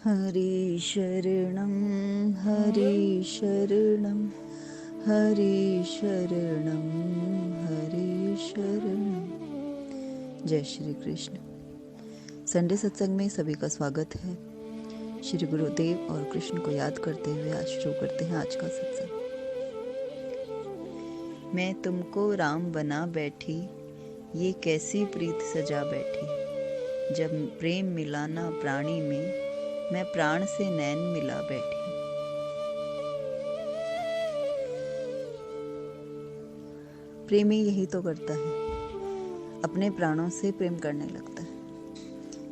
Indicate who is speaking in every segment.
Speaker 1: हरि शरणं हरि शरणं हरि शरणं हरि शरणं। जय श्री कृष्ण। संडे सत्संग में सभी का स्वागत है। श्री गुरुदेव और कृष्ण को याद करते हुए आज शुरू करते हैं आज का सत्संग। मैं तुमको राम बना बैठी, ये कैसी प्रीत सजा बैठी। जब प्रेम मिलाना प्राणी में, मैं प्राण से नैन मिला बैठी। प्रेमी यही तो करता है, अपने प्राणों से प्रेम करने लगता है।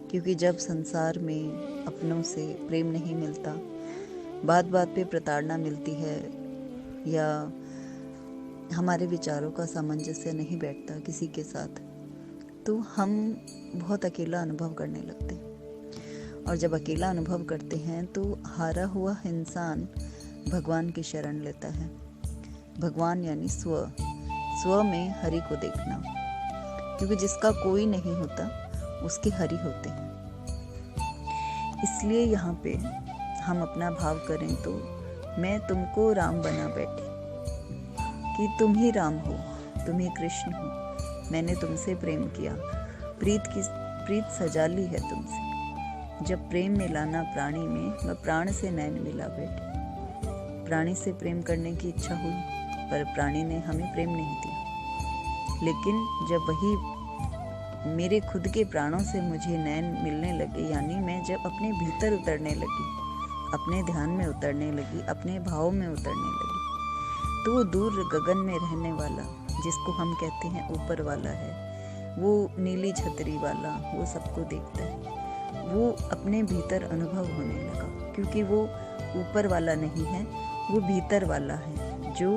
Speaker 1: क्योंकि जब संसार में अपनों से प्रेम नहीं मिलता, बात बात पे प्रताड़ना मिलती है या हमारे विचारों का सामंजस्य नहीं बैठता किसी के साथ, तो हम बहुत अकेला अनुभव करने लगते हैं। और जब अकेला अनुभव करते हैं तो हारा हुआ इंसान भगवान की शरण लेता है। भगवान यानी स्व में हरि को देखना, क्योंकि जिसका कोई नहीं होता उसके हरि होते हैं। इसलिए यहाँ पे हम अपना भाव करें तो मैं तुमको राम बना बैठी, कि तुम ही राम हो, तुम ही कृष्ण हो। मैंने तुमसे प्रेम किया, प्रीत सजा ली है तुमसे। जब प्रेम मिलाना प्राणी में, वह प्राण से नैन मिला बैठी। प्राणी से प्रेम करने की इच्छा हुई, पर प्राणी ने हमें प्रेम नहीं दिया। लेकिन जब वही मेरे खुद के प्राणों से मुझे नैन मिलने लगे, यानी मैं जब अपने भीतर उतरने लगी, अपने ध्यान में उतरने लगी, अपने भाव में उतरने लगी, तो वो दूर गगन में रहने वाला, जिसको हम कहते हैं ऊपर वाला है, वो नीली छतरी वाला, वो सबको देखता है, वो अपने भीतर अनुभव होने लगा। क्योंकि वो ऊपर वाला नहीं है, वो भीतर वाला है, जो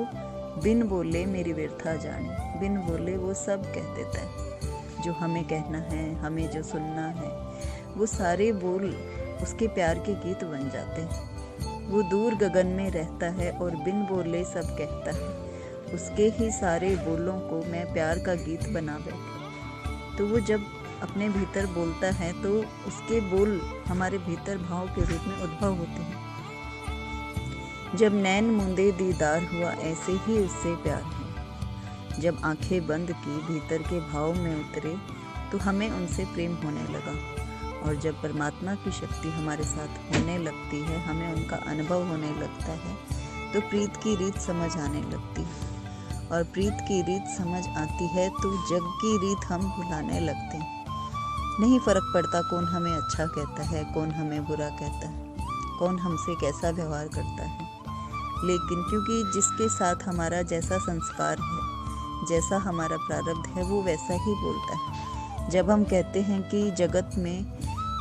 Speaker 1: बिन बोले मेरी व्यर्था जाने, बिन बोले वो सब कह देता है। जो हमें कहना है, हमें जो सुनना है, वो सारे बोल उसके प्यार के गीत बन जाते हैं। वो दूर गगन में रहता है और बिन बोले सब कहता है। उसके ही सारे बोलों को मैं प्यार का गीत बना बैठी। तो वो जब अपने भीतर बोलता है तो उसके बोल हमारे भीतर भाव के रूप में उद्भव होते हैं। जब नैन मूंदे दीदार हुआ, ऐसे ही उससे प्यार है। जब आंखें बंद की, भीतर के भाव में उतरे, तो हमें उनसे प्रेम होने लगा। और जब परमात्मा की शक्ति हमारे साथ होने लगती है, हमें उनका अनुभव होने लगता है, तो प्रीत की रीत समझ आने लगती है। और प्रीत की रीत समझ आती है तो जग की रीत हम भुलाने लगते हैं। नहीं फर्क पड़ता कौन हमें अच्छा कहता है, कौन हमें बुरा कहता है, कौन हमसे कैसा व्यवहार करता है। लेकिन क्योंकि जिसके साथ हमारा जैसा संस्कार है, जैसा हमारा प्रारब्ध है, वो वैसा ही बोलता है। जब हम कहते हैं कि जगत में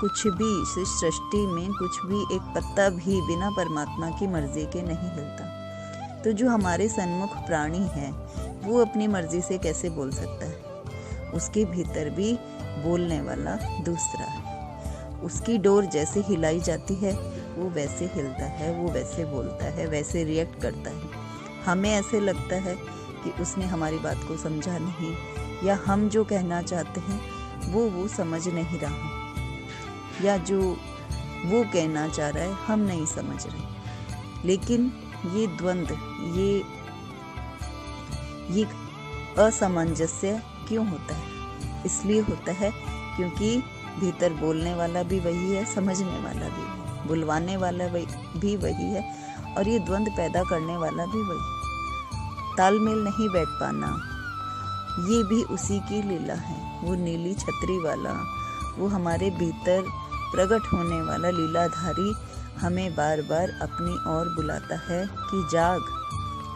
Speaker 1: कुछ भी, इस सृष्टि में कुछ भी, एक पत्ता भी बिना परमात्मा की मर्जी के नहीं हिलता, तो जो हमारे सन्मुख प्राणी है, वो अपनी मर्जी से कैसे बोल सकता है? उसके भीतर भी बोलने वाला दूसरा है। उसकी डोर जैसे हिलाई जाती है, वो वैसे हिलता है, वो वैसे बोलता है, वैसे रिएक्ट करता है। हमें ऐसे लगता है कि उसने हमारी बात को समझा नहीं, या हम जो कहना चाहते हैं वो समझ नहीं रहा, या जो वो कहना चाह रहा है हम नहीं समझ रहे। लेकिन ये द्वंद्व, ये असमंजस्य क्यों होता है? इसलिए होता है क्योंकि भीतर बोलने वाला भी वही है, समझने वाला भी है, बुलवाने वाला भी वही है, और ये द्वंद्व पैदा करने वाला भी वही। तालमेल नहीं बैठ पाना, ये भी उसी की लीला है। वो नीली छतरी वाला, वो हमारे भीतर प्रकट होने वाला लीलाधारी हमें बार बार अपनी ओर बुलाता है कि जाग,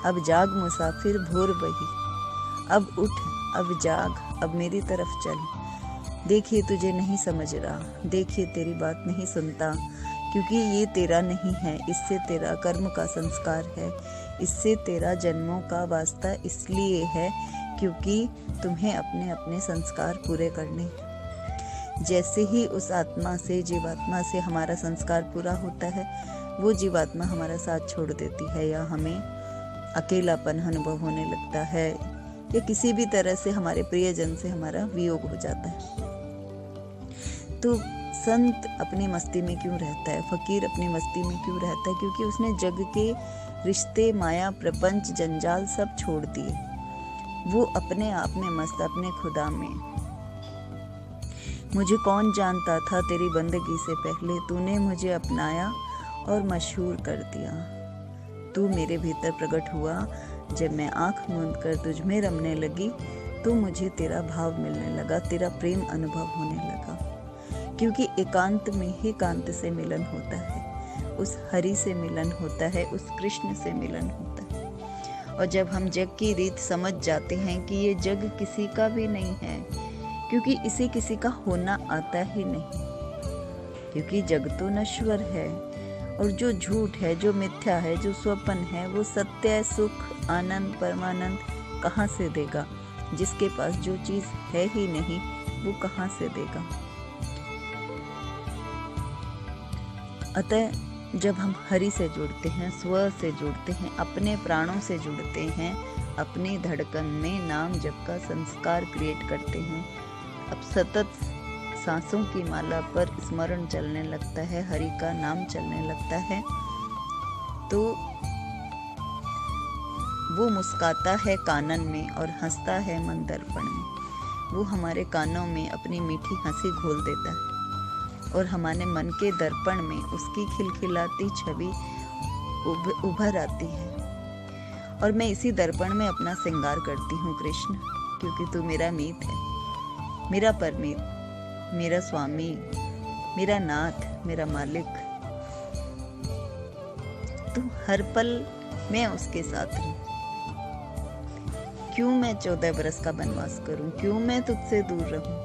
Speaker 1: अब जाग मुसाफिर भोर बही, अब उठ, अब जाग, अब मेरी तरफ चल। देखिए तुझे नहीं समझ रहा, देखिए तेरी बात नहीं सुनता, क्योंकि ये तेरा नहीं है, इससे तेरा कर्म का संस्कार है, इससे तेरा जन्मों का वास्ता इसलिए है क्योंकि तुम्हें अपने अपने संस्कार पूरे करने। जैसे ही उस आत्मा से, जीवात्मा से हमारा संस्कार पूरा होता है, वो जीवात्मा हमारा साथ छोड़ देती है, या हमें अकेलापन अनुभव होने लगता है, या किसी भी तरह से हमारे प्रियजन से हमारा वियोग हो जाता है। तो संत अपनी मस्ती में क्यों रहता है, फकीर अपनी मस्ती में क्यों रहता है? क्योंकि उसने जग के रिश्ते, माया, प्रपंच, जंजाल सब छोड़ दिए। वो अपने आप में मस्त, अपने खुदा में। मुझे कौन जानता था तेरी बंदगी से पहले, तूने मुझे अपनाया और मशहूर कर दिया। तू मेरे भीतर प्रकट हुआ जब मैं आंख मूंद कर तुझ में रमने लगी, तो मुझे तेरा भाव मिलने लगा, तेरा प्रेम अनुभव होने लगा। क्योंकि एकांत में ही कांत से मिलन होता है, उस हरि से मिलन होता है, उस कृष्ण से मिलन होता है। और जब हम जग की रीत समझ जाते हैं कि ये जग किसी का भी नहीं है, क्योंकि इसे किसी का होना आता ही नहीं, क्योंकि जग तो नश्वर है, और जो झूठ है, जो मिथ्या है, जो स्वप्न है, वो सत्य, सुख, आनंद, परमानंद कहाँ से देगा? जिसके पास जो चीज है ही नहीं, वो कहाँ से देगा? अतः जब हम हरि से जुड़ते हैं, स्व से जुड़ते हैं, अपने प्राणों से जुड़ते हैं, अपनी धड़कन में नाम जप का संस्कार क्रिएट करते हैं, अब सतत सांसों की माला पर स्मरण चलने लगता है, हरि का नाम चलने लगता है, तो वो मुस्काता है कानन में और हंसता है मन दर्पण में। वो हमारे कानों में अपनी मीठी हंसी घोल देता है और हमारे मन के दर्पण में उसकी खिलखिलाती छवि उभर आती है। और मैं इसी दर्पण में अपना श्रृंगार करती हूँ कृष्ण, क्योंकि तू मेरा मीत है, मेरा परमीत, मेरा स्वामी, मेरा नाथ, मेरा मालिक। तू हर पल मैं उसके साथ हूँ। क्यों मैं 14 बरस का वनवास करूं? क्यों मैं तुझसे दूर रहूं?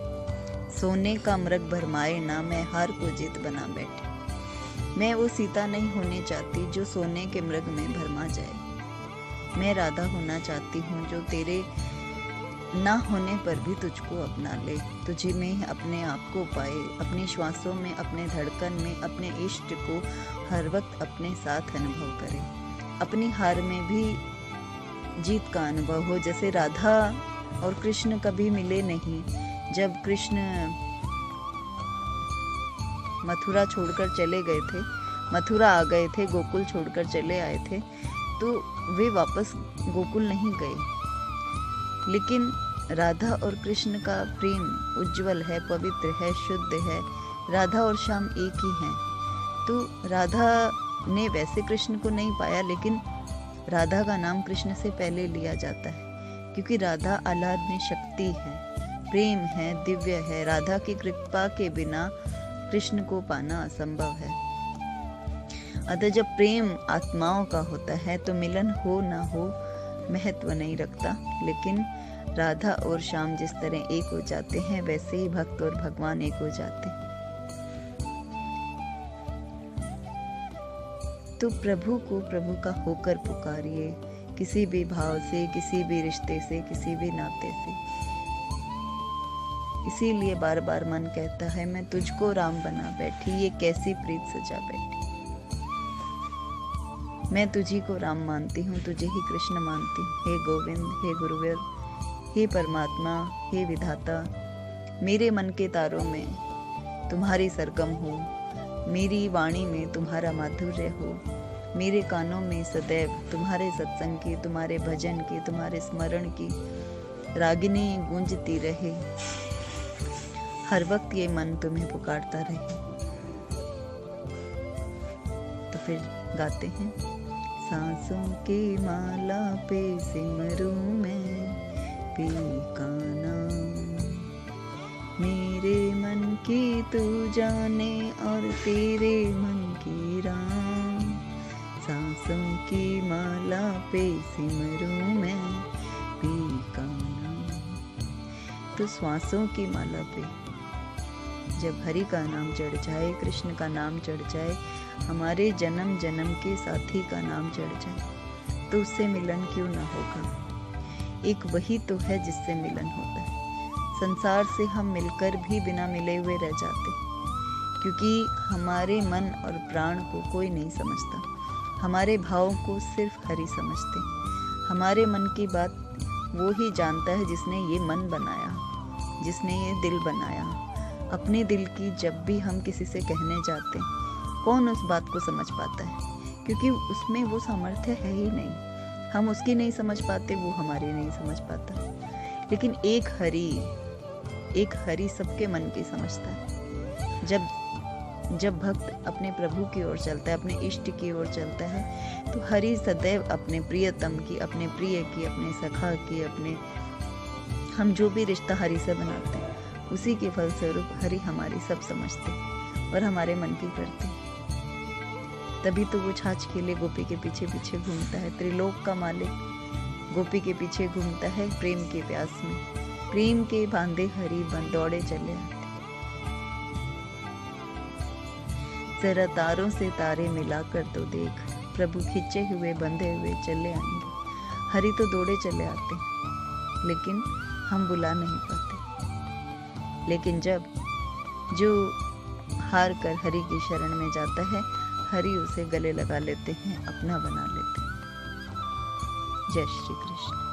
Speaker 1: सोने का मृग भरमाए ना, मैं हार को जीत बना बैठी। मैं वो सीता नहीं होने चाहती जो सोने के मृग में भरमा जाए। मैं राधा होना चाहती हूँ जो तेरे ना होने पर भी तुझको अपना ले, तुझे में अपने आप को पाए, अपनी श्वासों में, अपने धड़कन में, अपने इष्ट को हर वक्त अपने साथ अनुभव करे, अपनी हार में भी जीत का अनुभव हो। जैसे राधा और कृष्ण कभी मिले नहीं। जब कृष्ण मथुरा छोड़कर चले गए थे, मथुरा आ गए थे, गोकुल छोड़कर चले आए थे, तो वे वापस गोकुल नहीं गए। लेकिन राधा और कृष्ण का प्रेम उज्जवल है, पवित्र है, शुद्ध है। राधा और श्याम एक ही हैं। तो राधा ने वैसे कृष्ण को नहीं पाया, लेकिन राधा का नाम कृष्ण से पहले लिया जाता है, क्योंकि राधा आह्लादनी शक्ति है, प्रेम है, दिव्य है। राधा की कृपा के बिना कृष्ण को पाना असंभव है। अतः जब प्रेम आत्माओं का होता है तो मिलन हो ना हो महत्व नहीं रखता, लेकिन राधा और श्याम जिस तरह एक हो जाते हैं, वैसे ही भक्त और भगवान एक हो जाते हैं। तो प्रभु को प्रभु का होकर पुकारिए, किसी भी भाव से, किसी भी रिश्ते से, किसी भी नाते से। इसीलिए बार बार मन कहता है, मैं तुझको राम बना बैठी, ये कैसी प्रीत सजा बैठी। मैं तुझी को राम मानती हूँ, तुझे ही कृष्ण मानती हूँ। हे गोविंद, हे गुरुवर, हे परमात्मा, हे विधाता, मेरे मन के तारों में तुम्हारी सरगम हो, मेरी वाणी में तुम्हारा माधुर्य हो, मेरे कानों में सदैव तुम्हारे सत्संग की, तुम्हारे भजन की, तुम्हारे स्मरण की रागिनी गूंजती रहे। हर वक्त ये मन तुम्हें पुकारता रहे। तो फिर गाते हैं, सांसों की माला पे सिमरूं मैं पी का नाम, मेरे मन की तू जाने और तेरे मन की राम। सांसों की माला पे सिमरूं मैं पी का नाम। तो श्वासों की माला पे जब हरि का नाम चढ़ जाए, कृष्ण का नाम चढ़ जाए, हमारे जन्म जन्म के साथी का नाम चढ़ जाए, तो उससे मिलन क्यों ना होगा। एक वही तो है जिससे मिलन होता है। संसार से हम मिलकर भी बिना मिले हुए रह जाते, क्योंकि हमारे मन और प्राण को कोई नहीं समझता, हमारे भावों को सिर्फ हरि समझते। हमारे मन की बात वो ही जानता है जिसने ये मन बनाया, जिसने ये दिल बनाया। अपने दिल की जब भी हम किसी से कहने जाते हैं, कौन उस बात को समझ पाता है? क्योंकि उसमें वो सामर्थ्य है ही नहीं। हम उसकी नहीं समझ पाते, वो हमारी नहीं समझ पाता। लेकिन एक हरि सबके मन की समझता है। जब भक्त अपने प्रभु की ओर चलता है, अपने इष्ट की ओर चलता है, तो हरि सदैव अपने प्रियतम की, अपने प्रिय की, अपने सखा की, अपने हम जो भी रिश्ता हरि से बनाते हैं, उसी के फलस्वरूप हरि हमारी सब समझते और हमारे मन की करते। तभी तो वो छाछ खेले गोपी के पीछे पीछे घूमता है। त्रिलोक का मालिक गोपी के पीछे घूमता है प्रेम के प्यास में। प्रेम के बांधे हरि बन दौड़े चले आते। जरा तारों से तारे मिलाकर तो देख, प्रभु खिंचे हुए बंधे हुए चले आएंगे। हरि तो दौड़े चले आते हैं, लेकिन हम बुला नहीं पाते। लेकिन जो हार कर हरि की शरण में जाता है, हरि उसे गले लगा लेते हैं, अपना बना लेते हैं। जय श्री कृष्ण।